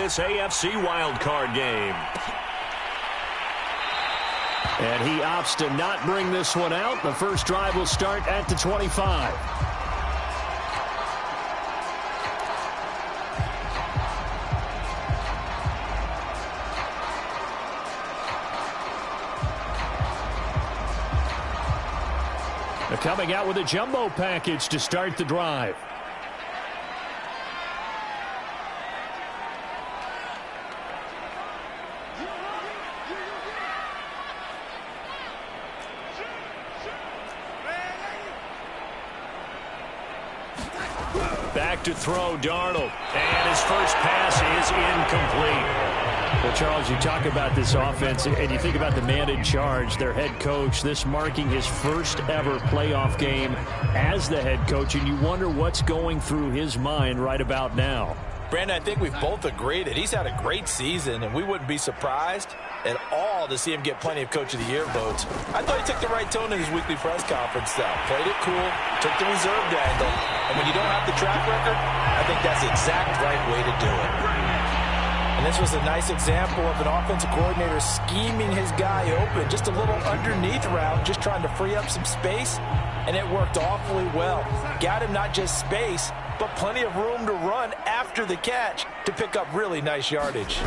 this AFC wildcard game. And he opts to not bring this one out. The first drive will start at the 25. They're coming out with a jumbo package to start the drive. Back to throw, Darnold. And his first pass is incomplete. Well, Charles, you talk about this offense, and you think about the man in charge, their head coach, this marking his first ever playoff game as the head coach, and you wonder what's going through his mind right about now. Brandon, I think we've both agreed that he's had a great season, and we wouldn't be surprised at all to see him get plenty of Coach of the Year votes. I thought he took the right tone in his weekly press conference, though. Played it cool, took the reserved angle, and when you don't have the track record, I think that's the exact right way to do it. And this was a nice example of an offensive coordinator scheming his guy open, just a little underneath route, just trying to free up some space, and it worked awfully well. Got him not just space, but plenty of room to run after the catch to pick up really nice yardage.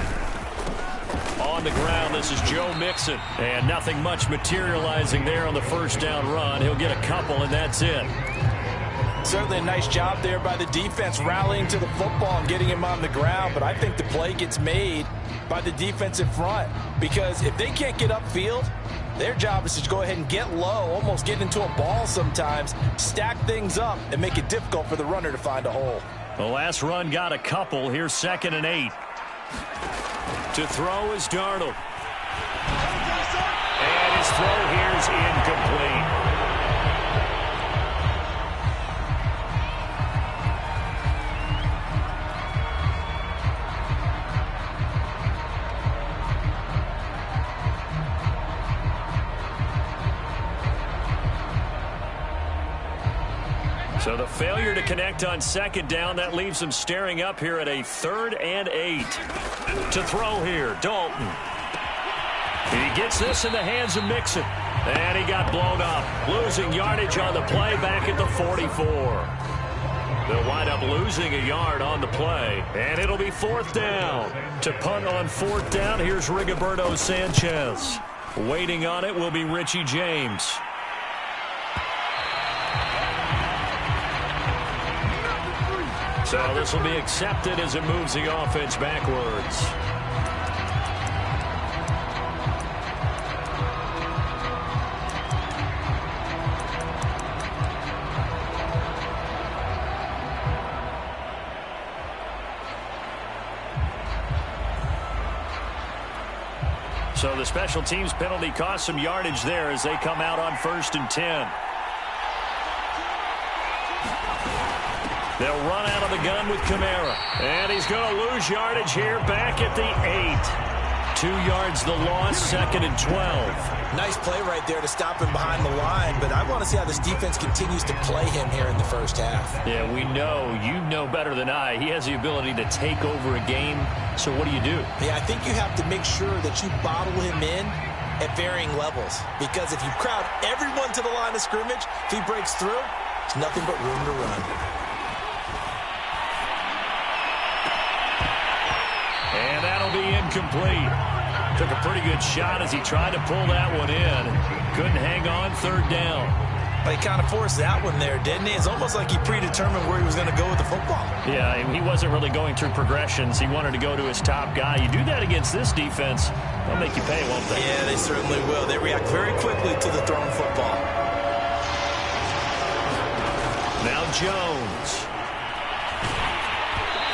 On the ground, this is Joe Mixon. And nothing much materializing there on the first down run. He'll get a couple, and that's it. Certainly a nice job there by the defense rallying to the football and getting him on the ground. But I think the play gets made by the defensive front. Because if they can't get upfield, their job is to go ahead and get low, almost get into a ball sometimes, stack things up, and make it difficult for the runner to find a hole. The last run got a couple. Here's 2nd and 8. To throw is Darnold. And his throw here is incomplete. So the failure to connect on 2nd down, that leaves him staring up here at a 3rd and 8. To throw here, Dalton. He gets this in the hands of Mixon. And he got blown up. Losing yardage on the play back at the 44. They'll wind up losing a yard on the play. And it'll be 4th down. To punt on 4th down, here's Rigoberto Sanchez. Waiting on it will be Richie James. So this will be accepted as it moves the offense backwards. So the special teams penalty cost some yardage there as they come out on 1st and 10. They'll run out of the gun with Kamara. And he's going to lose yardage here back at the 8. 2 yards the loss, 2nd and 12. Nice play right there to stop him behind the line, but I want to see how this defense continues to play him here in the first half. Yeah, we know. You know better than I. He has the ability to take over a game. So what do you do? Yeah, I think you have to make sure that you bottle him in at varying levels. Because if you crowd everyone to the line of scrimmage, if he breaks through, there's nothing but room to run. And that'll be incomplete. Took a pretty good shot as he tried to pull that one in. Couldn't hang on 3rd down. But he kind of forced that one there, didn't he? It's almost like he predetermined where he was going to go with the football. Yeah, he wasn't really going through progressions. He wanted to go to his top guy. You do that against this defense, they'll make you pay, won't they? Yeah, they certainly will. They react very quickly to the thrown football. Now Jones.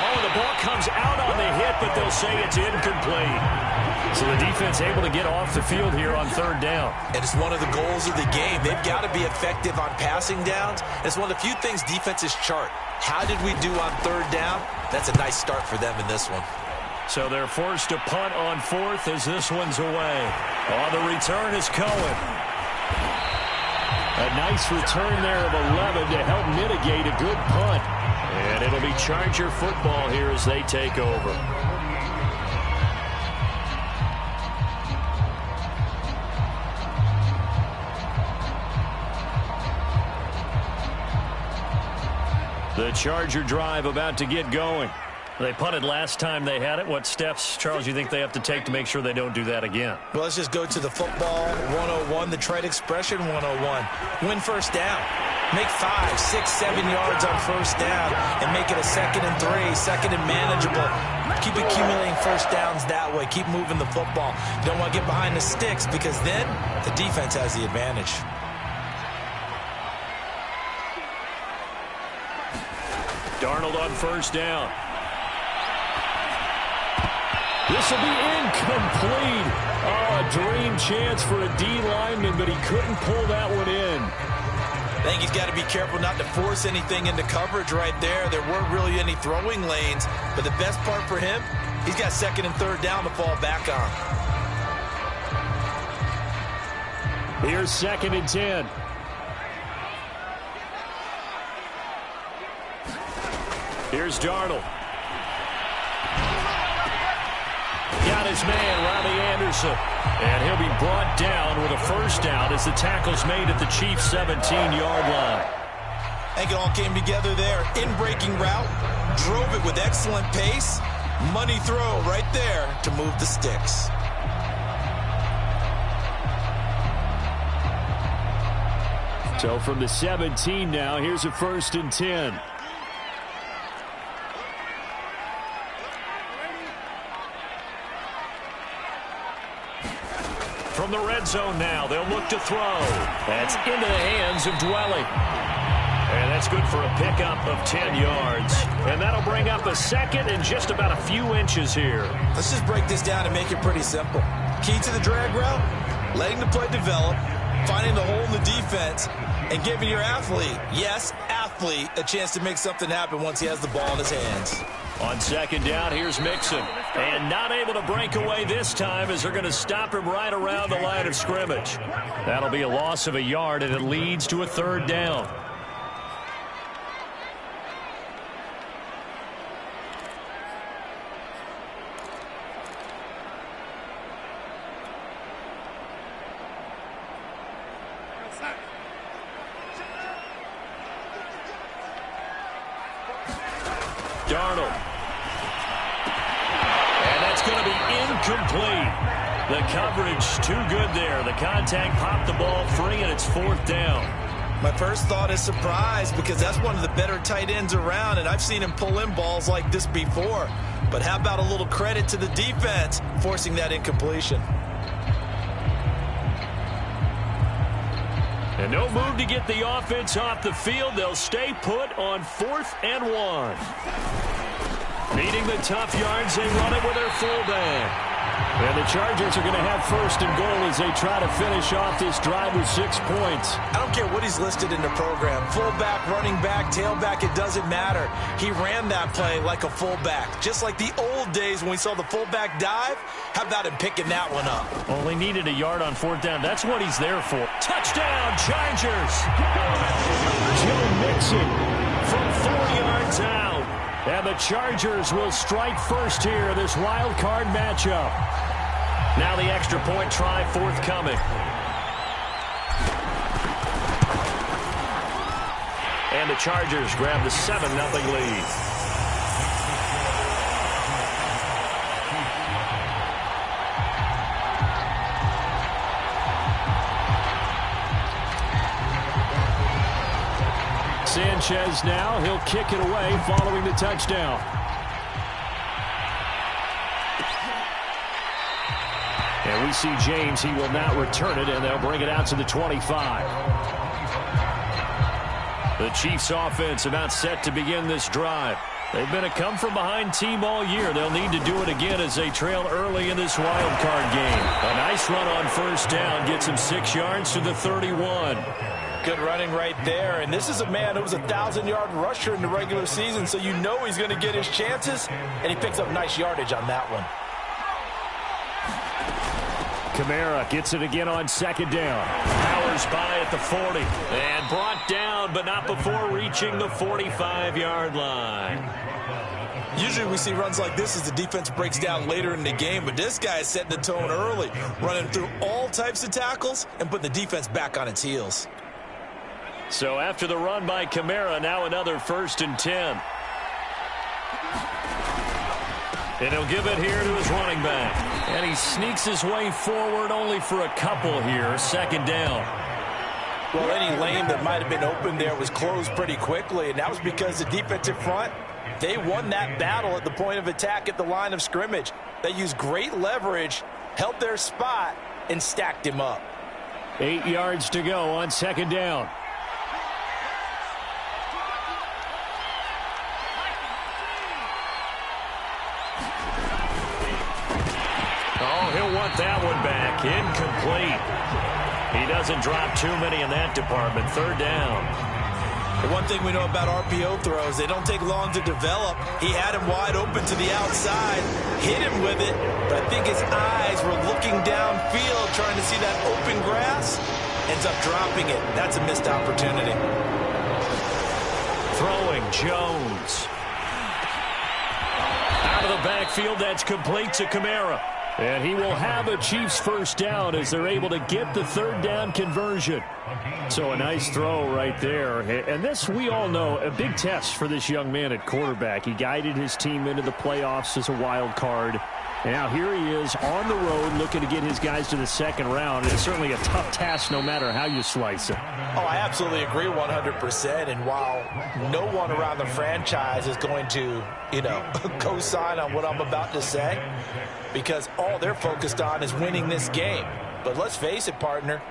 Oh, the ball comes out on the hit, but they'll say it's incomplete. So the defense able to get off the field here on 3rd down. And it's one of the goals of the game. They've got to be effective on passing downs. It's one of the few things defenses chart. How did we do on 3rd down? That's a nice start for them in this one. So they're forced to punt on 4th as this one's away. On the return is Cohen. A nice return there of 11 to help mitigate a good punt. And it'll be Charger football here as they take over. The Charger drive about to get going. They punted last time they had it. What steps, Charles, you think they have to take to make sure they don't do that again? Well, let's just go to the football 101, the trade expression 101. Win first down. Make 5, 6, 7 yards on first down and make it a 2nd and 3, 2nd and manageable. Keep accumulating first downs that way. Keep moving the football. You don't want to get behind the sticks because then the defense has the advantage. Darnold on first down. This will be incomplete. Oh, a dream chance for a D lineman, but he couldn't pull that one in. I think he's got to be careful not to force anything into coverage right there. There weren't really any throwing lanes, but the best part for him, he's got 2nd and 3rd down to fall back on. Here's 2nd and 10. Here's Darnold. Got his man, Robbie Anderson. And he'll be brought down with a first down as the tackle's made at the Chiefs' 17-yard line. I think it all came together there. In-breaking route, drove it with excellent pace. Money throw right there to move the sticks. So from the 17 now, here's a 1st and 10. From the red zone now, they'll look to throw. That's into the hands of Dwelly. And that's good for a pickup of 10 yards. And that'll bring up a 2nd and just about a few inches here. Let's just break this down and make it pretty simple. Key to the drag route, letting the play develop, finding the hole in the defense, and giving your athlete, yes, athlete, a chance to make something happen once he has the ball in his hands. On 2nd down, here's Mixon. And not able to break away this time as they're going to stop him right around the line of scrimmage. That'll be a loss of a yard, and it leads to a 3rd down. Darnold. And that's going to be incomplete. The coverage too good there. The contact popped the ball free, and it's 4th down. My first thought is surprise because that's one of the better tight ends around, and I've seen him pull in balls like this before. But how about a little credit to the defense forcing that incompletion? And no move to get the offense off the field. They'll stay put on 4th and 1. Needing the tough yards, they run it with their fullback. And the Chargers are going to have 1st and goal as they try to finish off this drive with 6 points. I don't care what he's listed in the program. Fullback, running back, tailback, it doesn't matter. He ran that play like a fullback. Just like the old days when we saw the fullback dive. How about him picking that one up? Only needed a yard on 4th down. That's what he's there for. Touchdown, Chargers! Joe Mixon from 4 yards out. And the Chargers will strike first here in this wild card matchup. Now the extra point try forthcoming. And the Chargers grab the 7-0 lead. Sanchez now, he'll kick it away following the touchdown. And we see James, he will not return it, and they'll bring it out to the 25. The Chiefs offense about set to begin this drive. They've been a come-from-behind team all year. They'll need to do it again as they trail early in this wild card game. A nice run on first down gets him 6 yards to the 31. Good running right there, and this is a man who was a 1,000-yard rusher in the regular season, so you know he's going to get his chances, and he picks up nice yardage on that one. Kamara gets it again on 2nd down. Powers by at the 40. And brought down, but not before reaching the 45-yard line. Usually we see runs like this as the defense breaks down later in the game, but this guy is setting the tone early, running through all types of tackles and putting the defense back on its heels. So after the run by Kamara, now another 1st and 10. And he'll give it here to his running back. And he sneaks his way forward only for a couple here. 2nd down. Well, any lane that might have been open there was closed pretty quickly, and that was because the defensive front, they won that battle at the point of attack at the line of scrimmage. They used great leverage, held their spot, and stacked him up. 8 yards to go on 2nd down. Oh, he'll want that one back. Incomplete. He doesn't drop too many in that department. 3rd down. The one thing we know about RPO throws, they don't take long to develop. He had him wide open to the outside, hit him with it, but I think his eyes were looking downfield trying to see that open grass. Ends up dropping it. That's a missed opportunity. Throwing Jones. Out of the backfield, that's complete to Kamara. And he will have a Chiefs 1st down as they're able to get the 3rd down conversion. So a nice throw right there. And this, we all know, a big test for this young man at quarterback. He guided his team into the playoffs as a wild card. And now here he is on the road looking to get his guys to the 2nd round. It's certainly a tough task no matter how you slice it. Oh, I absolutely agree 100%. And while no one around the franchise is going to, co-sign on what I'm about to say, because all they're focused on is winning this game. But let's face it, partner,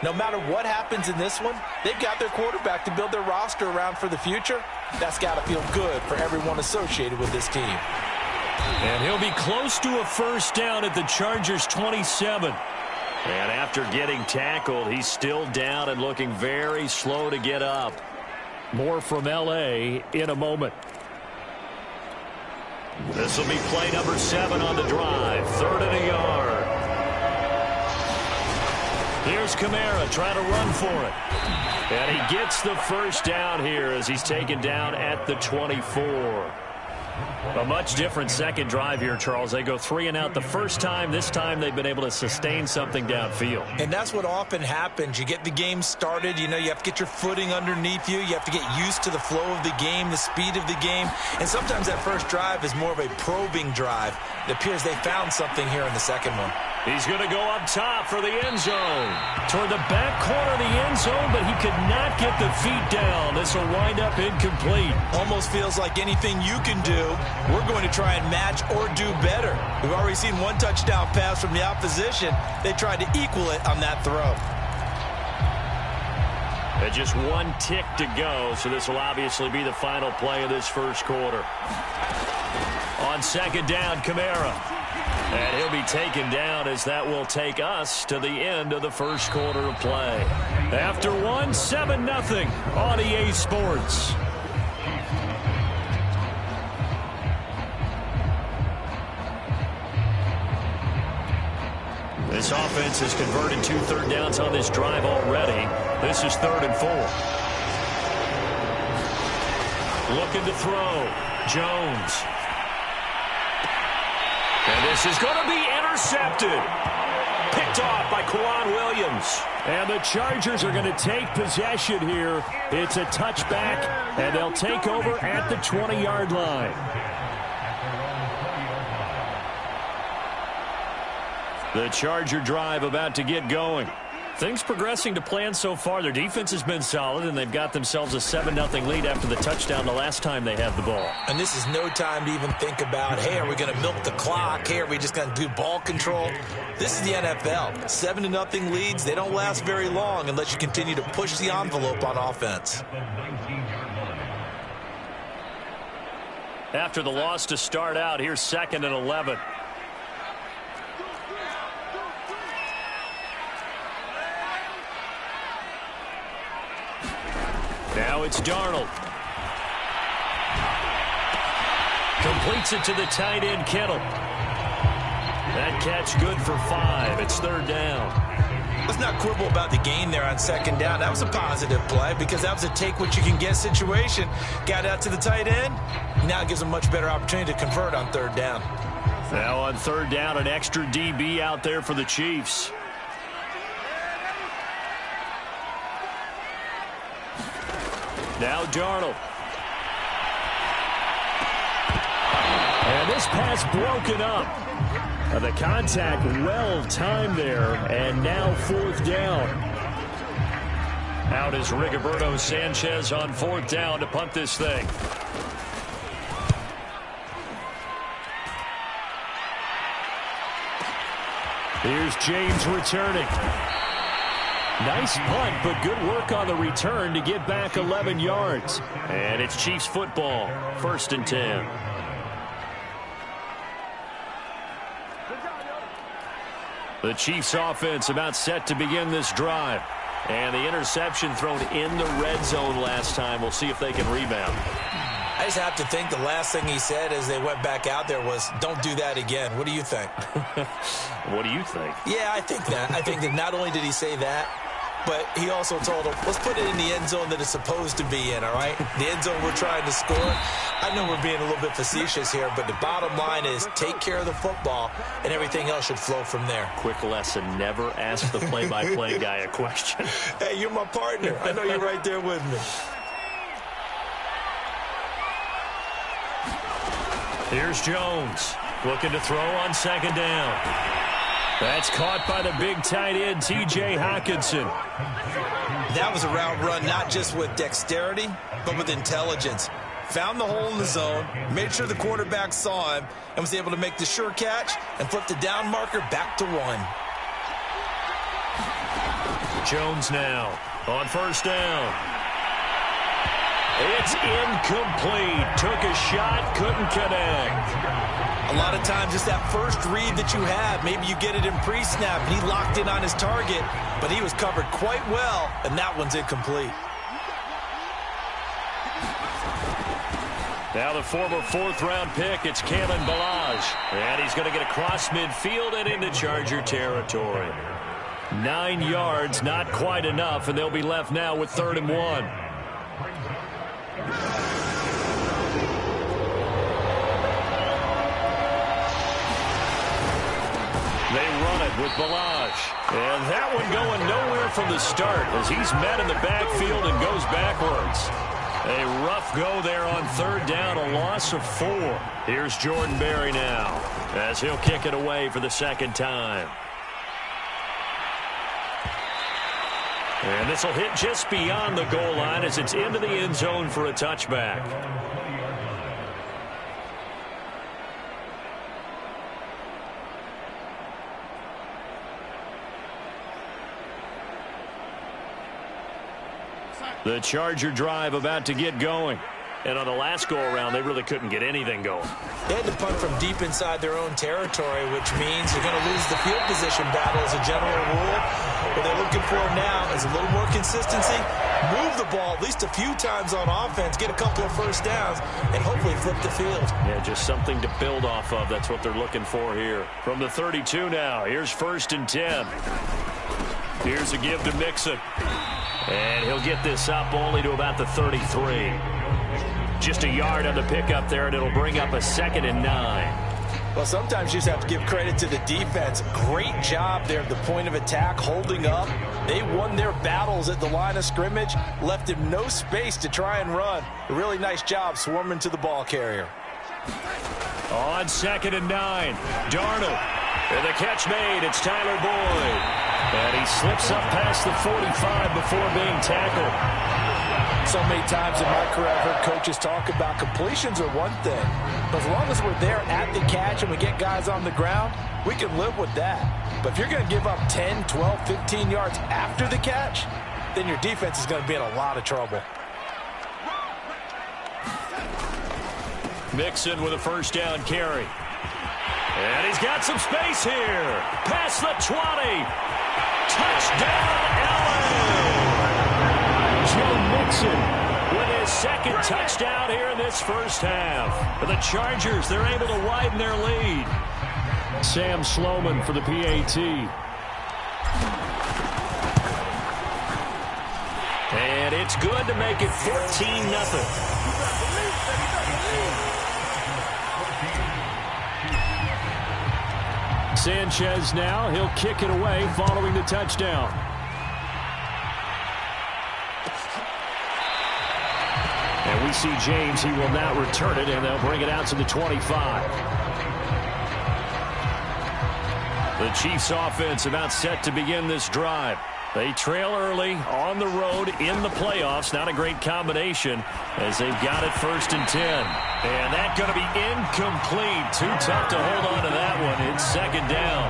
no matter what happens in this one, they've got their quarterback to build their roster around for the future. That's got to feel good for everyone associated with this team. And he'll be close to a 1st down at the Chargers' 27. And after getting tackled, he's still down and looking very slow to get up. More from L.A. in a moment. This will be play number 7 on the drive. 3rd and a yard. Here's Kamara trying to run for it. And he gets the 1st down here as he's taken down at the 24. A much different 2nd drive here, Charles. They go 3 and out the first time. This time they've been able to sustain something downfield. And that's what often happens. You get the game started. You have to get your footing underneath you. You have to get used to the flow of the game, the speed of the game. And sometimes that first drive is more of a probing drive. It appears they found something here in the 2nd one. He's going to go up top for the end zone. Toward the back corner of the end zone, but he could not get the feet down. This will wind up incomplete. Almost feels like anything you can do, we're going to try and match or do better. We've already seen one touchdown pass from the opposition. They tried to equal it on that throw. And just 1 tick to go, so this will obviously be the final play of this 1st quarter. On 2nd down, Kamara. And he'll be taken down as that will take us to the end of the 1st quarter of play. After 1, 7-0 on EA Sports. This offense has converted 2 3rd downs on this drive already. This is 3rd and 4. Looking to throw. Jones. And this is going to be intercepted. Picked off by Quan Williams. And the Chargers are going to take possession here. It's a touchback, and they'll take over at the 20-yard line. The Charger drive about to get going. Things progressing to plan so far. Their defense has been solid, and they've got themselves a 7-0 lead after the touchdown the last time they had the ball. And this is no time to even think about, hey, are we going to milk the clock? Hey, are we just going to do ball control? This is the NFL. 7-0 leads, they don't last very long unless you continue to push the envelope on offense. After the loss to start out, here's 2nd and 11. Now it's Darnold. Completes it to the tight end, Kittle. That catch good for 5. It's 3rd down. Let's not quibble about the gain there on 2nd down. That was a positive play because that was a take-what-you-can-get situation. Got out to the tight end. Now it gives them a much better opportunity to convert on 3rd down. Now on 3rd down, an extra DB out there for the Chiefs. Now Darnold. And this pass broken up. The contact well timed there, and now 4th down. Out is Rigoberto Sanchez on 4th down to punt this thing. Here's James returning. Nice punt, but good work on the return to get back 11 yards. And it's Chiefs football, 1st and 10. The Chiefs offense about set to begin this drive. And the interception thrown in the red zone last time. We'll see if they can rebound. I just have to think the last thing he said as they went back out there was, don't do that again. What do you think? What do you think? Yeah, I think that. I think that not only did he say that, but he also told him, let's put it in the end zone that it's supposed to be in, all right? The end zone we're trying to score. I know we're being a little bit facetious here, but the bottom line is take care of the football, and everything else should flow from there. Quick lesson, never ask the play-by-play guy a question. Hey, you're my partner. I know you're right there with me. Here's Jones, looking to throw on 2nd down. That's caught by the big tight end, T.J. Hockenson. That was a route run not just with dexterity, but with intelligence. Found the hole in the zone, made sure the quarterback saw him, and was able to make the sure catch and flip the down marker back to 1. Jones now on 1st down. It's incomplete. Took a shot, couldn't connect. A lot of times it's that first read that you have. Maybe you get it in pre-snap, and he locked in on his target, but he was covered quite well, and that one's incomplete. Now the former 4th-round pick, it's Kalen Ballage. And he's going to get across midfield and into Charger territory. 9 yards, not quite enough, and they'll be left now with 3rd and 1. They run it with Ballage. And that one going nowhere from the start as he's met in the backfield and goes backwards. A rough go there on 3rd down, a loss of 4. Here's Jordan Berry now as he'll kick it away for the 2nd time. And this will hit just beyond the goal line as it's into the end zone for a touchback. The Charger drive about to get going. And on the last go-around, they really couldn't get anything going. They had to punt from deep inside their own territory, which means you're going to lose the field position battle as a general rule. What they're looking for now is a little more consistency, move the ball at least a few times on offense, get a couple of 1st downs, and hopefully flip the field. Yeah, just something to build off of. That's what they're looking for here. From the 32 now, here's 1st and 10. Here's a give to Mixon. And he'll get this up only to about the 33. Just a yard on the pickup there, and it'll bring up a 2nd and 9. Well, sometimes you just have to give credit to the defense. Great job there at the point of attack, holding up. They won their battles at the line of scrimmage, left him no space to try and run. A really nice job swarming to the ball carrier. On 2nd and 9, Darnold. And the catch made, it's Tyler Boyd. And he slips up past the 45 before being tackled. So many times in my career, I've heard coaches talk about completions are one thing. But as long as we're there at the catch and we get guys on the ground, we can live with that. But if you're going to give up 10, 12, 15 yards after the catch, then your defense is going to be in a lot of trouble. Mixon with a 1st down carry. And he's got some space here. Past the 20. Touchdown, LA! Joe Mixon with his 2nd touchdown here in this 1st half. For the Chargers, they're able to widen their lead. Sam Sloman for the PAT. And it's good to make it 14-0. Sanchez now, he'll kick it away following the touchdown. we see James. He will now return it, and they'll bring it out to the 25. The Chiefs offense about set to begin this drive. They trail early on the road in the playoffs. Not a great combination as they've got it 1st and 10. And that's going to be incomplete. Too tough to hold on to that one. It's 2nd down.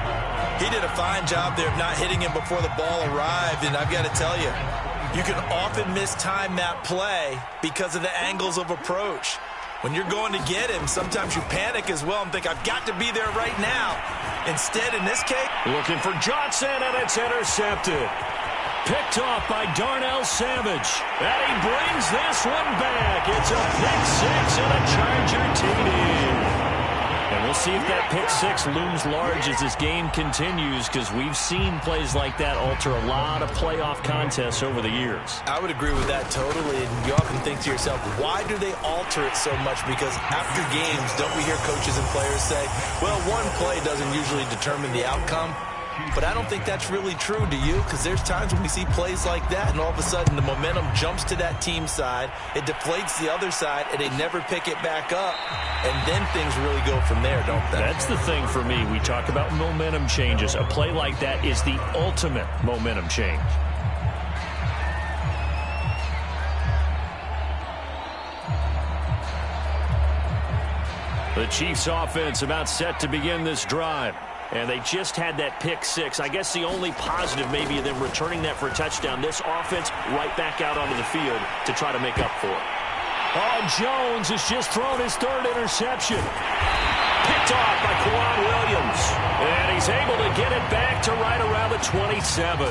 He did a fine job there of not hitting him before the ball arrived. And I've got to tell you, you can often mistime that play because of the angles of approach. When you're going to get him, sometimes you panic as well and think, I've got to be there right now. Instead, in this case, looking for Johnson, and it's intercepted. Picked off by Darnell Savage. And he brings this one back. It's a pick 6 and a Charger TD. And we'll see if that pick 6 looms large as this game continues, because we've seen plays like that alter a lot of playoff contests over the years. I would agree with that totally. And you often think to yourself, why do they alter it so much? Because after games, don't we hear coaches and players say, well, one play doesn't usually determine the outcome? But I don't think that's really true, do you? Because there's times when we see plays like that, and all of a sudden the momentum jumps to that team side, it deflates the other side, and they never pick it back up. And then things really go from there, don't they? That's the thing for me. We talk about momentum changes. A play like that is the ultimate momentum change. The Chiefs offense about set to begin this drive. And they just had that pick 6. I guess the only positive maybe of them returning that for a touchdown. This offense right back out onto the field to try to make up for it. Oh, Jones has just thrown his 3rd interception. Picked off by Quan Williams. And he's able to get it back to right around the 27.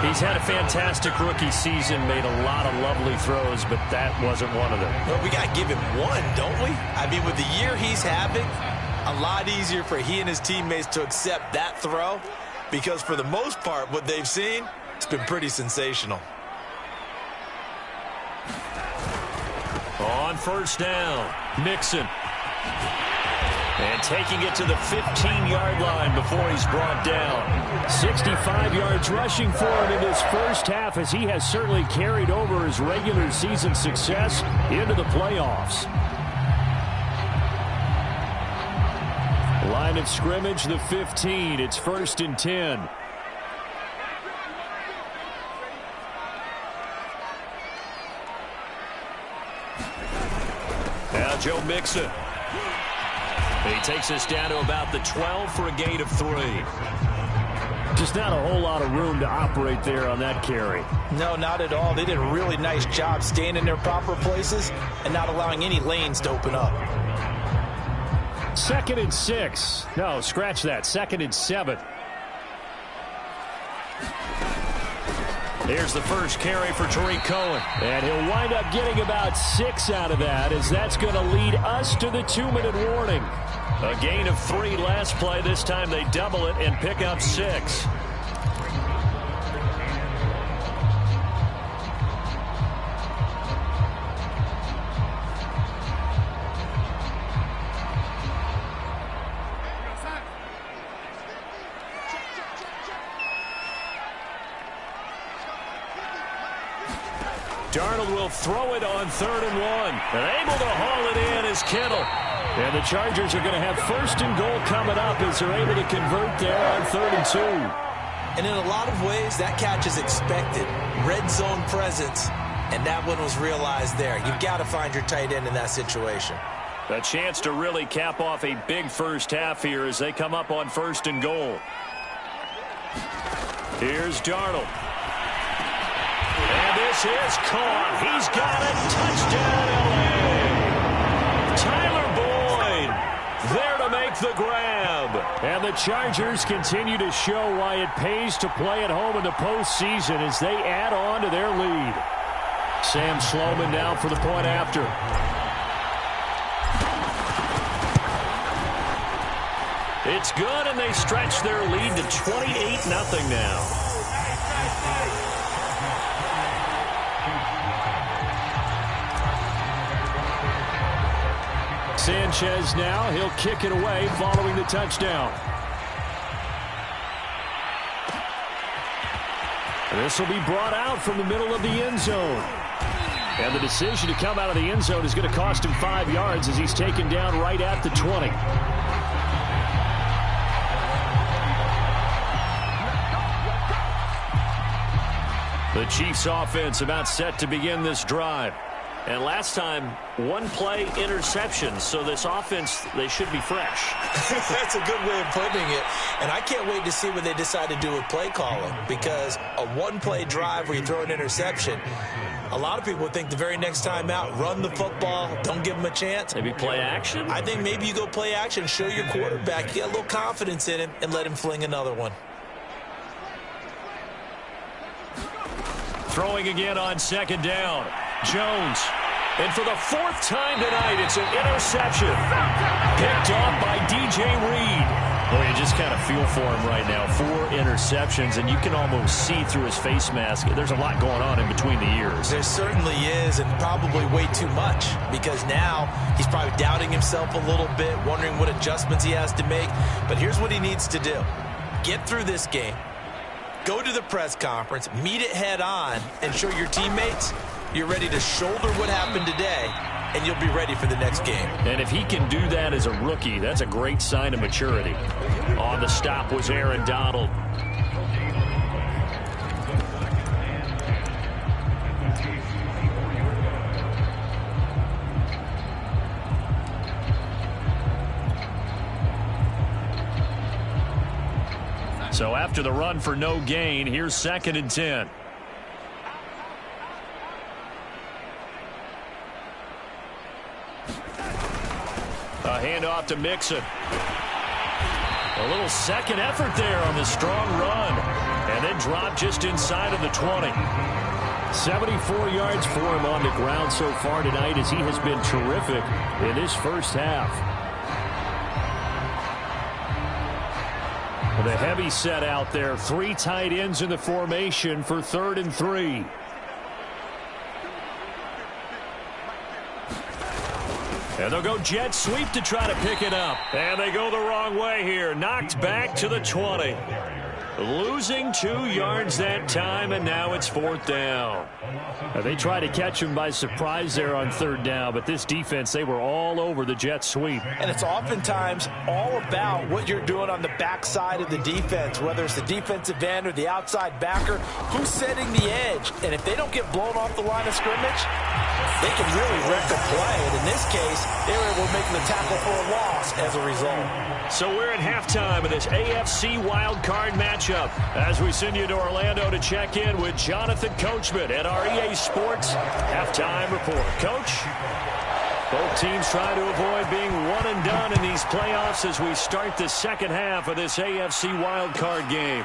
He's had a fantastic rookie season, made a lot of lovely throws, but that wasn't one of them. Well, we got to give him one, don't we? I mean, with the year he's having, a lot easier for he and his teammates to accept that throw, because for the most part, what they've seen, it's been pretty sensational. On 1st down, Mixon. And taking it to the 15-yard line before he's brought down. 65 yards rushing for him in his first half, as he has certainly carried over his regular season success into the playoffs. Line of scrimmage, the 15. It's 1st and 10. Now Joe Mixon. He takes us down to about the 12 for a gain of 3. Just not a whole lot of room to operate there on that carry. No, not at all. They did a really nice job staying in their proper places and not allowing any lanes to open up. 2nd and 6. No, scratch that. 2nd and 7. Here's the first carry for Tariq Cohen. And he'll wind up getting about 6 out of that, as that's going to lead us to the 2-minute warning. A gain of 3 last play. This time they double it and pick up 6. Darnold will throw it on 3rd and 1. And able to haul it in is Kittle. And the Chargers are going to have 1st and goal coming up as they're able to convert there on 3rd and 2. And in a lot of ways, that catch is expected. Red zone presence, and that one was realized there. You've got to find your tight end in that situation. A chance to really cap off a big first half here as they come up on 1st and goal. Here's Darnold. And this is caught. He's got it. Touchdown, L.A. Tyler Boyd there to make the grab. And the Chargers continue to show why it pays to play at home in the postseason as they add on to their lead. Sam Sloman now for the point after. It's good, and they stretch their lead to 28-0 now. Sanchez now, he'll kick it away following the touchdown. And this will be brought out from the middle of the end zone. And the decision to come out of the end zone is going to cost him 5 yards as he's taken down right at the 20. The Chiefs offense about set to begin this drive. And last time, one-play interception. So this offense, they should be fresh. That's a good way of putting it. And I can't wait to see what they decide to do with play calling. Because a one-play drive where you throw an interception, a lot of people think the very next time out, run the football, don't give them a chance. Maybe play action? I think maybe you go play action, show your quarterback, get a little confidence in him, and let him fling another one. Throwing again on second down. Jones. And for the 4th time tonight, it's an interception. Picked off by DJ Reed. Well, you just kind of feel for him right now. 4 interceptions, and you can almost see through his face mask. There's a lot going on in between the ears. There certainly is, and probably way too much, because now he's probably doubting himself a little bit, wondering what adjustments he has to make. But here's what he needs to do. Get through this game. Go to the press conference, meet it head on, and show your teammates you're ready to shoulder what happened today, and you'll be ready for the next game. And if he can do that as a rookie, that's a great sign of maturity. On the stop was Aaron Donald. So after the run for no gain, here's 2nd and 10. A handoff to Mixon. A little second effort there on the strong run. And then dropped just inside of the 20. 74 yards for him on the ground so far tonight as he has been terrific in this first half. The heavy set out there. 3 tight ends in the formation for 3rd and 3. And they'll go jet sweep to try to pick it up. And they go the wrong way here. Knocked back to the 20. Losing 2 yards that time, and now it's 4th down. They tried to catch him by surprise there on 3rd down, but this defense, they were all over the jet sweep. And it's oftentimes all about what you're doing on the backside of the defense, whether it's the defensive end or the outside backer, who's setting the edge. And if they don't get blown off the line of scrimmage, they can really wreck a play. And in this case, they were able to make the tackle for a loss as a result. So we're at halftime of this AFC wild card matchup as we send you to Orlando to check in with Jonathan Coachman at our EA Sports halftime report. Coach, both teams trying to avoid being one and done in these playoffs as we start the second half of this AFC wild card game.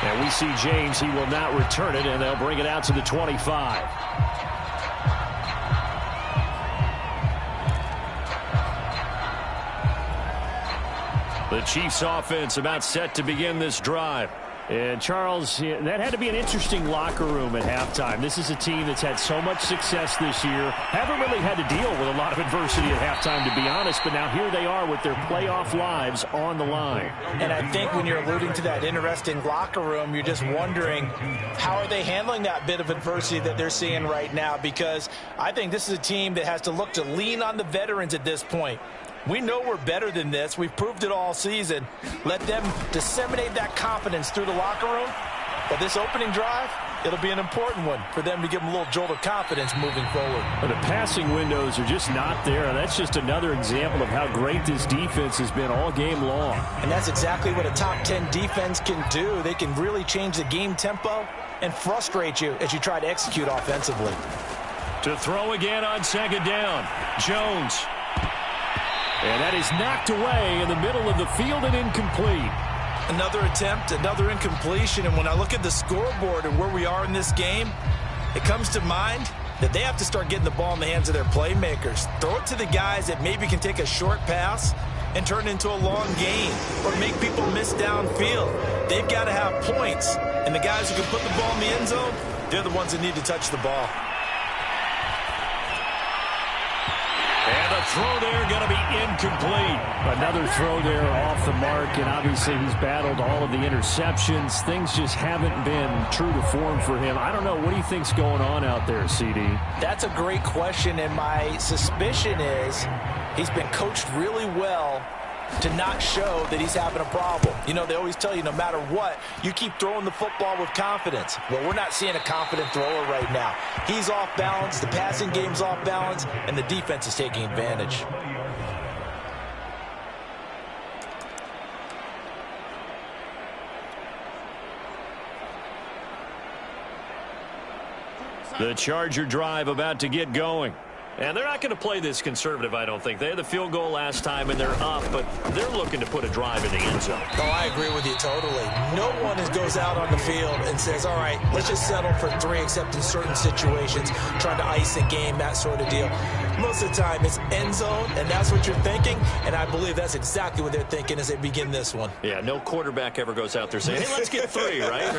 And we see James, he will not return it, and they'll bring it out to the 25. The Chiefs offense about set to begin this drive. And Charles, that had to be an interesting locker room at halftime. This is a team that's had so much success this year. Haven't really had to deal with a lot of adversity at halftime, to be honest. But now here they are with their playoff lives on the line. And I think when you're alluding to that interesting locker room, you're just wondering how are they handling that bit of adversity that they're seeing right now? Because I think this is a team that has to look to lean on the veterans at this point. We know we're better than this. We've proved it all season. Let them disseminate that confidence through the locker room. But this opening drive, it'll be an important one for them to give them a little jolt of confidence moving forward. The passing windows are just not there. And that's just another example of how great this defense has been all game long. And that's exactly what a top 10 defense can do. They can really change the game tempo and frustrate you as you try to execute offensively. To throw again on second down, Jones. And that is knocked away in the middle of the field and incomplete. Another attempt, another incompletion. And when I look at the scoreboard and where we are in this game, it comes to mind that they have to start getting the ball in the hands of their playmakers. Throw it to the guys that maybe can take a short pass and turn it into a long gain or make people miss downfield. They've got to have points. And the guys who can put the ball in the end zone, they're the ones that need to touch the ball. And the The throw there going to be incomplete. Another throw there off the mark, and obviously he's battled all of the interceptions. Things just haven't been true to form for him. I don't know. What do you think's going on out there, CD? That's a great question, and my suspicion is he's been coached really well to not show that he's having a problem. You know, they always tell you no matter what, you keep throwing the football with confidence. Well, we're not seeing a confident thrower right now. He's off balance, the passing game's off balance, and the defense is taking advantage. The Charger drive about to get going. And they're not going to play this conservative, I don't think. They had the field goal last time, and they're up, but they're looking to put a drive in the end zone. Oh, I agree with you totally. No one goes out on the field and says, all right, let's just settle for 3, except in certain situations, trying to ice a game, that sort of deal. Most of the time, it's end zone, and that's what you're thinking, and I believe that's exactly what they're thinking as they begin this one. Yeah, no quarterback ever goes out there saying, hey, let's get 3, right?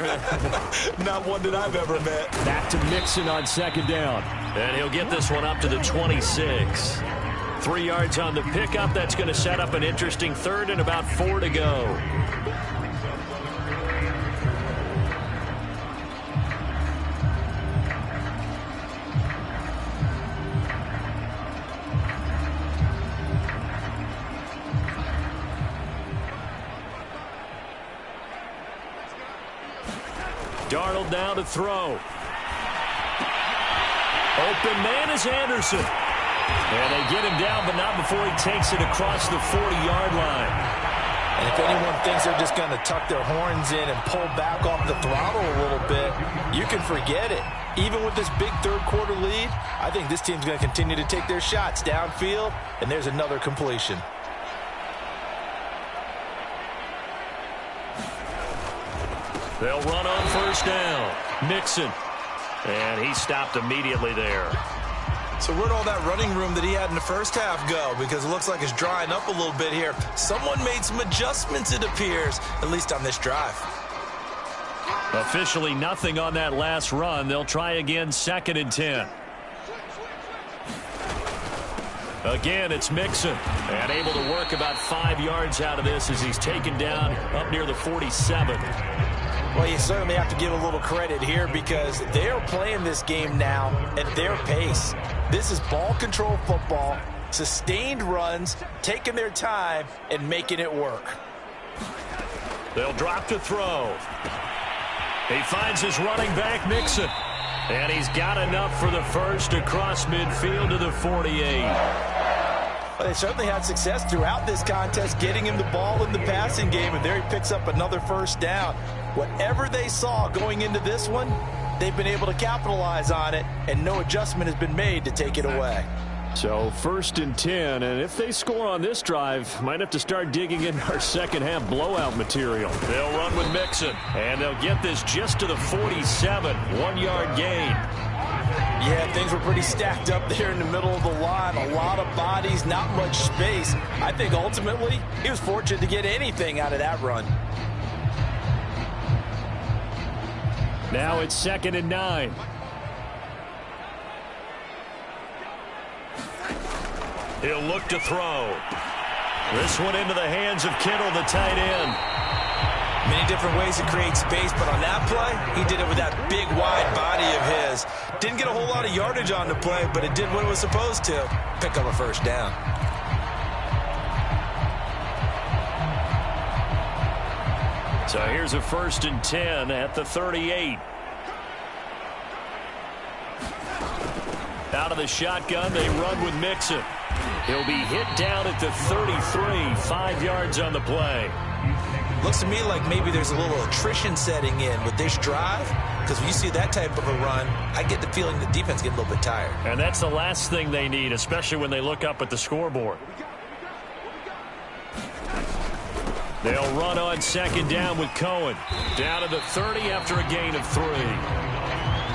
Not one that I've ever met. Back to Mixon on second down. And he'll get this one up to the 26. 3 yards on the pickup. That's going to set up an interesting third and about 4 to go. Darnold now to throw. Open man is Anderson. And they get him down, but not before he takes it across the 40-yard line. And if anyone thinks they're just going to tuck their horns in and pull back off the throttle a little bit, you can forget it. Even with this big third-quarter lead, I think this team's going to continue to take their shots downfield, and there's another completion. They'll run on first down. Mixon. And he stopped immediately there. So where'd all that running room that he had in the first half go? Because it looks like it's drying up a little bit here. Someone made some adjustments, it appears, at least on this drive. Officially nothing on that last run. They'll try again, 2nd and 10. Again, it's Mixon. And able to work about 5 yards out of this as he's taken down up near the 47. Well, you certainly have to give a little credit here because they're playing this game now at their pace. This is ball control football, sustained runs, taking their time, and making it work. They'll drop to throw. He finds his running back, Mixon. And he's got enough for the first across midfield to the 48. Well, they certainly had success throughout this contest, getting him the ball in the passing game, and there he picks up another first down. Whatever they saw going into this one, they've been able to capitalize on it, and no adjustment has been made to take it away. So 1st and 10, and if they score on this drive, might have to start digging in our second half blowout material. They'll run with Mixon, and they'll get this just to the 47, 1-yard gain. Yeah, things were pretty stacked up there in the middle of the line. A lot of bodies, not much space. I think ultimately he was fortunate to get anything out of that run. Now it's 2nd and 9. He'll look to throw. This one into the hands of Kittle, the tight end. Many different ways to create space, but on that play, he did it with that big, wide body of his. Didn't get a whole lot of yardage on the play, but it did what it was supposed to. Pick up a first down. So here's a 1st and 10 at the 38. Out of the shotgun, they run with Mixon. He'll be hit down at the 33, 5 yards on the play. Looks to me like maybe there's a little attrition setting in with this drive, because when you see that type of a run, I get the feeling the defense gets a little bit tired. And that's the last thing they need, especially when they look up at the scoreboard. They'll run on 2nd down with Cohen. Down to the 30 after a gain of 3.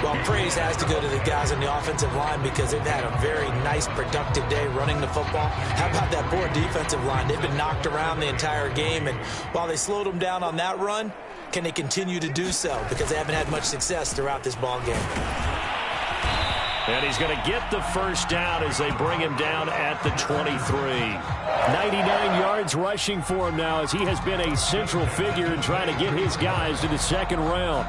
Well, praise has to go to the guys on the offensive line because they've had a very nice, productive day running the football. How about that poor defensive line? They've been knocked around the entire game, and while they slowed them down on that run, can they continue to do so? Because they haven't had much success throughout this ball game. And he's going to get the first down as they bring him down at the 23. 99 yards rushing for him now as he has been a central figure in trying to get his guys to the second round.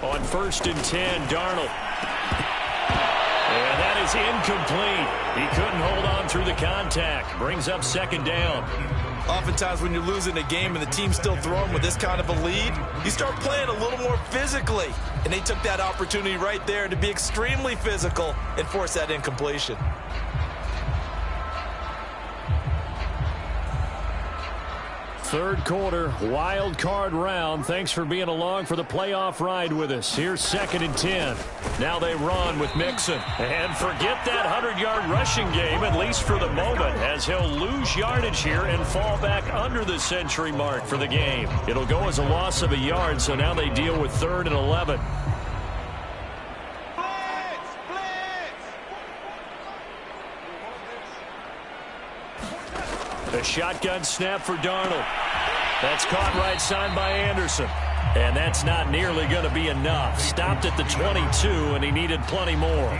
On 1st and 10, Darnold. And that is incomplete. He couldn't hold on through the contact. Brings up 2nd down. Oftentimes when you're losing a game and the team's still throwing with this kind of a lead, you start playing a little more physically. And they took that opportunity right there to be extremely physical and force that incompletion. Third quarter, wild card round. Thanks for being along for the playoff ride with us. Here's 2nd and 10. Now they run with Mixon. And forget that 100-yard rushing game, at least for the moment, as he'll lose yardage here and fall back under the century mark for the game. It'll go as a loss of a yard, so now they deal with 3rd and 11. A shotgun snap for Darnold. That's caught right side by Anderson. And that's not nearly going to be enough. Stopped at the 22, and he needed plenty more.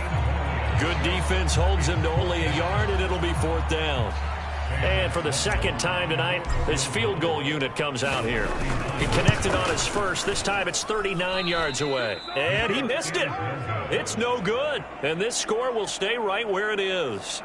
Good defense holds him to only a yard, and it'll be 4th down. And for the 2nd time tonight, his field goal unit comes out here. He connected on his first. This time it's 39 yards away. And he missed it. It's no good. And this score will stay right where it is.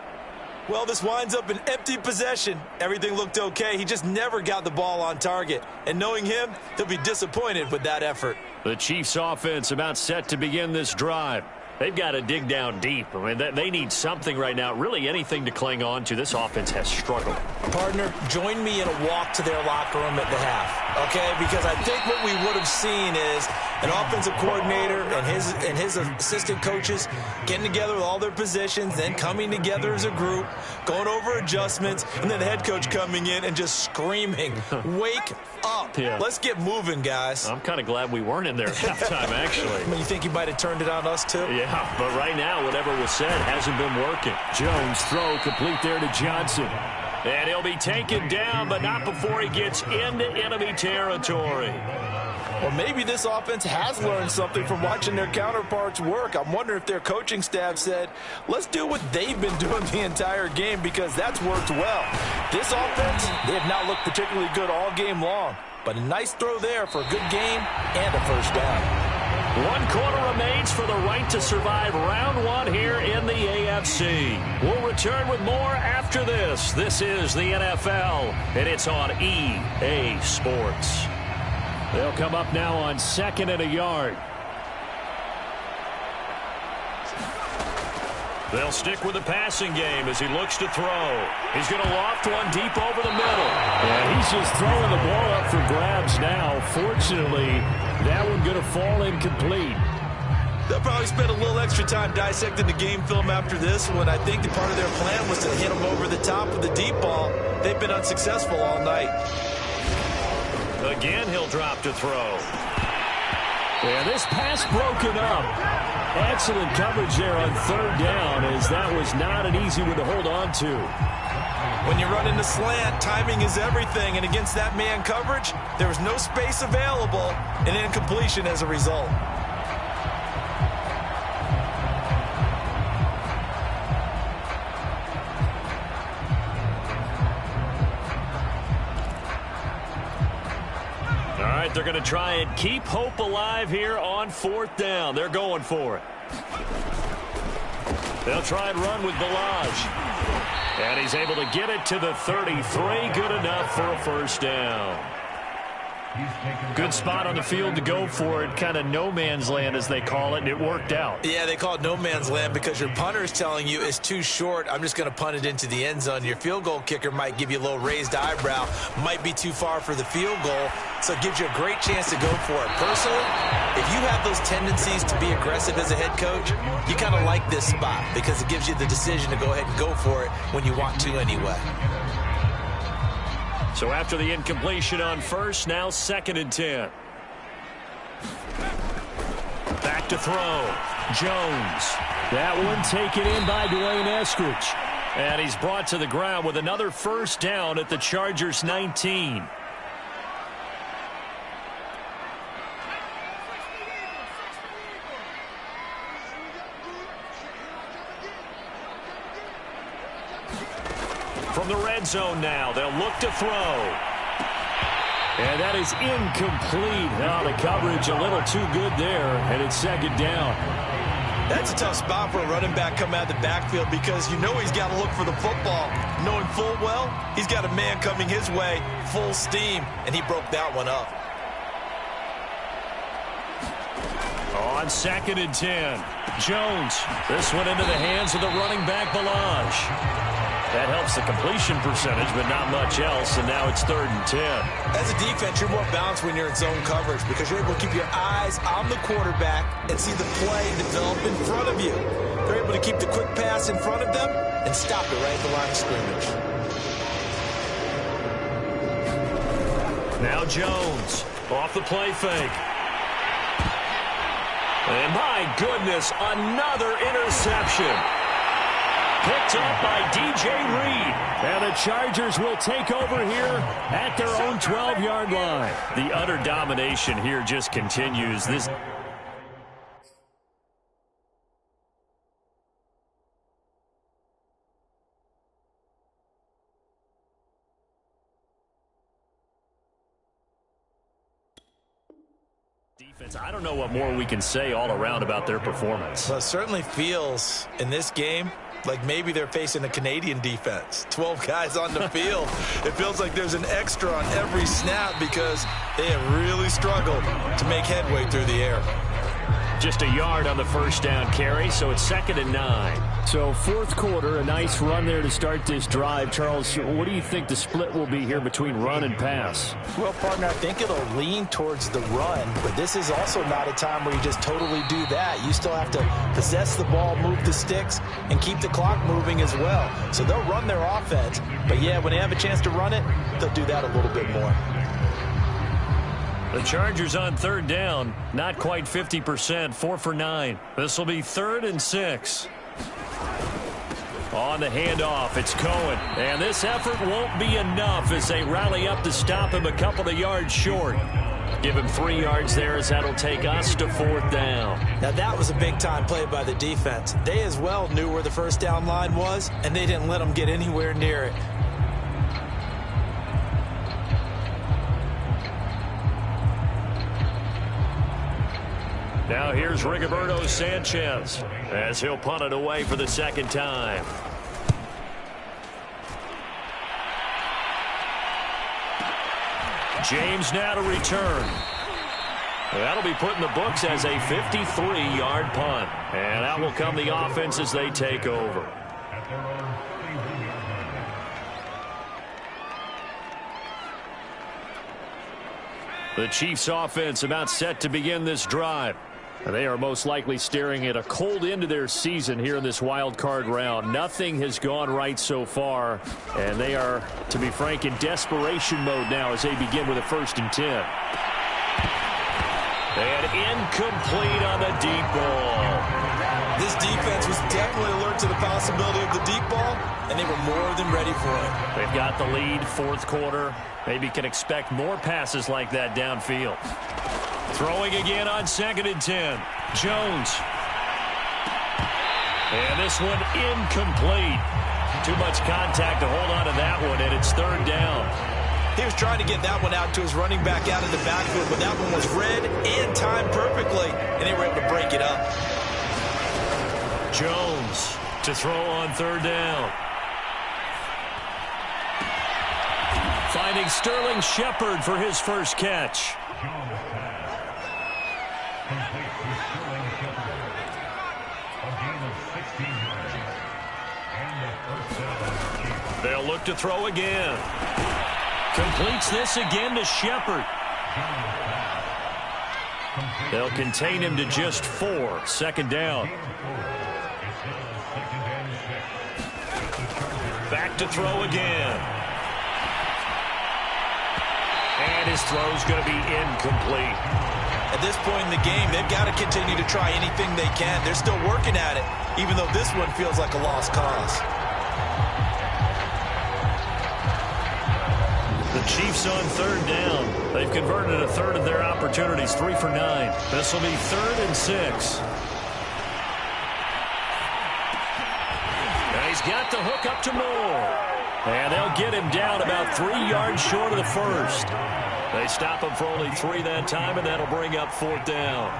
Well, this winds up an empty possession. Everything looked okay. He just never got the ball on target. And knowing him, he'll be disappointed with that effort. The Chiefs offense about set to begin this drive. They've got to dig down deep. I mean, they need something right now, really anything to cling on to. This offense has struggled. Partner, join me in a walk to their locker room at the half, okay? Because I think what we would have seen is an offensive coordinator and his assistant coaches getting together with all their positions, then coming together as a group, going over adjustments, and then the head coach coming in and just screaming, wake up. Yeah. Let's get moving, guys. I'm kind of glad we weren't in there at halftime, actually. I mean, you think he might have turned it on us, too? Yeah, but right now, whatever was said hasn't been working. Jones throw complete there to Johnson. And he'll be taken down, but not before he gets into enemy territory. Well, maybe this offense has learned something from watching their counterparts work. I'm wondering if their coaching staff said, let's do what they've been doing the entire game, because that's worked well. This offense, they have not looked particularly good all game long. But a nice throw there for a good game and a first down. 1 quarter remains for the right to survive round 1 here in the AFC. We'll return with more after this. This is the NFL, and it's on EA Sports. They'll come up now on 2nd and a yard. They'll stick with the passing game as he looks to throw. He's going to loft one deep over the middle. Yeah, he's just throwing the ball up for grabs now. Fortunately, that one going to fall incomplete. They'll probably spend a little extra time dissecting the game film after this one. I think that part of their plan was to hit him over the top with the deep ball. They've been unsuccessful all night. Again, he'll drop to throw. Yeah, this pass broken up. Excellent coverage there on 3rd down, as that was not an easy one to hold on to. When you run into slant, timing is everything, and against that man coverage, there was no space available, and incompletion as a result. They're going to try and keep hope alive here on 4th down. They're going for it. They'll try and run with Balaj. And he's able to get it to the 33. Good enough for a first down. Good spot on the field to go for it. Kind of no man's land, as they call it, and it worked out. Yeah, they call it no man's land because your punter is telling you it's too short. I'm just going to punt it into the end zone. Your field goal kicker might give you a little raised eyebrow. Might be too far for the field goal, so it gives you a great chance to go for it. Personally, if you have those tendencies to be aggressive as a head coach, you kind of like this spot because it gives you the decision to go ahead and go for it when you want to anyway. So after the incompletion on first, now 2nd and 10. Back to throw. Jones. That one taken in by Dwayne Eskridge. And he's brought to the ground with another first down at the Chargers' 19. From the red zone now, they'll look to throw. And that is incomplete. Oh, the coverage a little too good there, and it's second down. That's a tough spot for a running back coming out of the backfield because you know he's got to look for the football. Knowing full well, he's got a man coming his way, full steam, and he broke that one up. On 2nd and 10, Jones. This one into the hands of the running back, Balaj. That helps the completion percentage, but not much else, and now it's 3rd and 10. As a defense, you're more balanced when you're in zone coverage because you're able to keep your eyes on the quarterback and see the play develop in front of you. They're able to keep the quick pass in front of them and stop it right at the line of scrimmage. Now Jones off the play fake. And my goodness, another interception. Picked up by DJ Reed. And the Chargers will take over here at their own 12-yard line. The utter domination here just continues. This. Defense, I don't know what more we can say all around about their performance. Well, it certainly feels in this game like maybe they're facing a Canadian defense. 12 guys on the field. It feels like there's an extra on every snap because they have really struggled to make headway through the air. Just a yard on the first down carry, so it's 2nd and 9. So 4th quarter, a nice run there to start this drive. Charles, what do you think the split will be here between run and pass? Well, partner, I think it'll lean towards the run, but this is also not a time where you just totally do that. You still have to possess the ball, move the sticks, and keep the clock moving as well. So they'll run their offense, but yeah, when they have a chance to run it, they'll do that a little bit more. The Chargers on 3rd down, not quite 50%, 4 for 9. This will be 3rd and 6. On the handoff, it's Cohen. And this effort won't be enough as they rally up to stop him a couple of yards short. Give him 3 yards there as that'll take us to 4th down. Now that was a big-time play by the defense. They as well knew where the first down line was, and they didn't let them get anywhere near it. Now here's Rigoberto Sanchez as he'll punt it away for the 2nd time. James now to return. That'll be put in the books as a 53-yard punt. And that will come the offense as they take over. The Chiefs offense about set to begin this drive. They are most likely staring at a cold end to their season here in this wild card round. Nothing has gone right so far, and they are, to be frank, in desperation mode now as they begin with a 1st and 10. And incomplete on the deep ball. This defense was definitely alert to the possibility of the deep ball, and they were more than ready for it. They've got the lead, 4th quarter. Maybe can expect more passes like that downfield. Throwing again on 2nd and 10. Jones. And this one incomplete. Too much contact to hold on to that one, and it's 3rd down. He was trying to get that one out to his running back out of the backfield, but that one was read and timed perfectly, and they were able to break it up. Jones to throw on 3rd down. Finding Sterling Shepard for his first catch. They'll look to throw again. Completes this again to Shepard. They'll contain him to just 4. 2nd down. Back to throw again. And his throw's going to be incomplete. At this point in the game, they've got to continue to try anything they can. They're still working at it, even though this one feels like a lost cause. Chiefs on third down. They've converted a third of their opportunities, 3 for 9. This will be 3rd and 6. And he's got the hook up to Moore. And they'll get him down about 3 yards short of the first. They stop him for only 3 that time, and that'll bring up 4th down.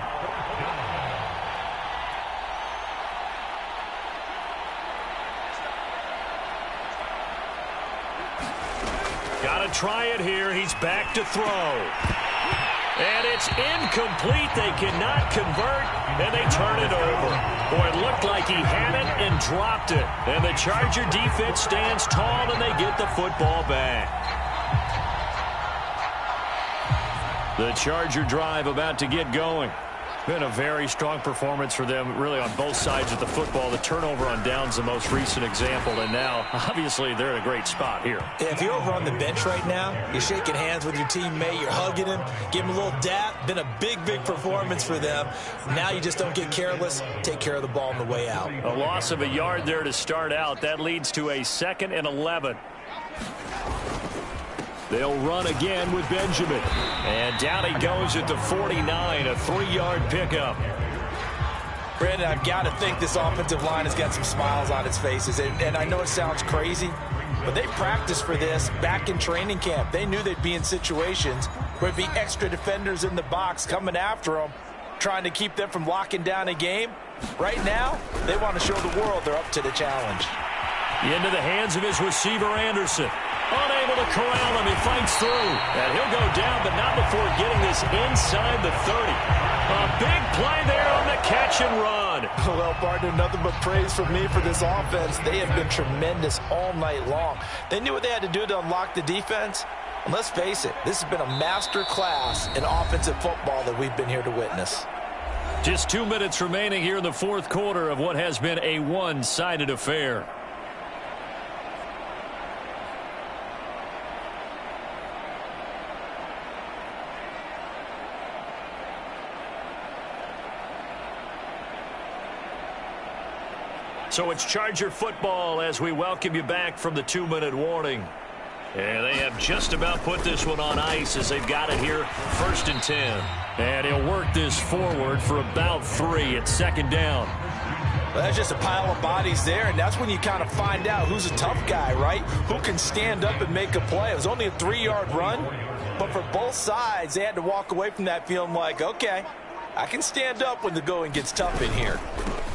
Got to try it here. He's back to throw. And it's incomplete. They cannot convert, and they turn it over. Boy, it looked like he had it and dropped it. And the Charger defense stands tall, and they get the football back. The Charger drive about to get going. Been a very strong performance for them, really, on both sides of the football. The turnover on downs the most recent example, and now, obviously, they're in a great spot here. Yeah, if you're over on the bench right now, you're shaking hands with your teammate, you're hugging him, give him a little dap. Been a big, big performance for them. Now you just don't get careless. Take care of the ball on the way out. A loss of a yard there to start out. That leads to a 2nd and 11. They'll run again with Benjamin. And down he goes at the 49, a 3-yard pickup. Brandon, I've got to think this offensive line has got some smiles on its faces. And I know it sounds crazy, but they practiced for this back in training camp. They knew they'd be in situations where there'd be extra defenders in the box coming after them, trying to keep them from locking down a game. Right now, they want to show the world they're up to the challenge. Into the hands of his receiver, Anderson. Unable to corral him. He fights through. And he'll go down, but not before getting this inside the 30. A big play there on the catch and run. Well, partner, nothing but praise from me for this offense. They have been tremendous all night long. They knew what they had to do to unlock the defense. And let's face it, this has been a master class in offensive football that we've been here to witness. Just 2 minutes remaining here in the 4th quarter of what has been a one-sided affair. So it's Charger football as we welcome you back from the 2-minute warning. And they have just about put this one on ice as they've got it here, 1st and 10. And he'll work this forward for about 3 at 2nd down. Well, that's just a pile of bodies there, and that's when you kind of find out who's a tough guy, right? Who can stand up and make a play. It was only a 3-yard run, but for both sides, they had to walk away from that feeling like, okay, I can stand up when the going gets tough in here.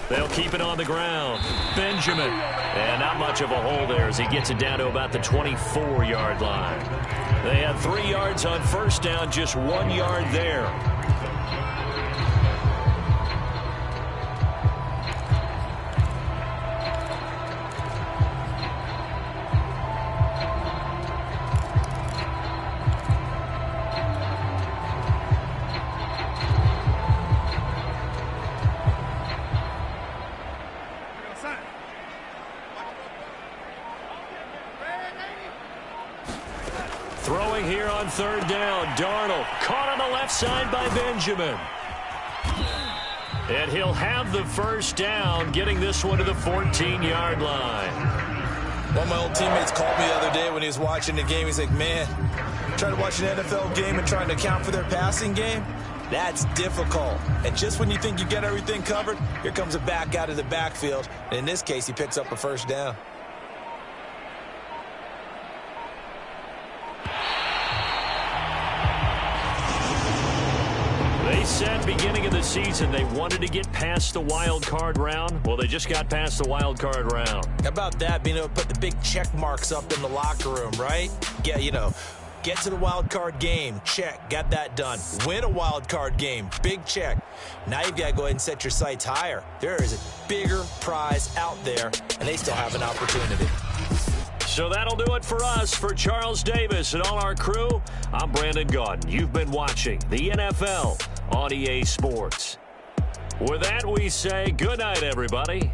They'll keep it on the ground. Benjamin. And not much of a hole there as he gets it down to about the 24-yard line. They had 3 yards on 1st down, just 1 yard there. Throwing here on 3rd down. Darnold caught on the left side by Benjamin. And he'll have the 1st down, getting this one to the 14-yard line. One of my old teammates called me the other day when he was watching the game. He's like, man, trying to watch an NFL game and trying to account for their passing game, that's difficult. And just when you think you get everything covered, here comes a back out of the backfield. And in this case, he picks up a 1st down. They said beginning of the season they wanted to get past the wild card round. Well, they just got past the wild card round. How about that, being able to put the big check marks up in the locker room, right? Get to the wild card game, check, got that done. Win a wild card game, big check. Now you've got to go ahead and set your sights higher. There is a bigger prize out there, and they still have an opportunity. So that'll do it for us. For Charles Davis and all our crew, I'm Brandon Gaudin. You've been watching the NFL on EA Sports. With that, we say good night, everybody.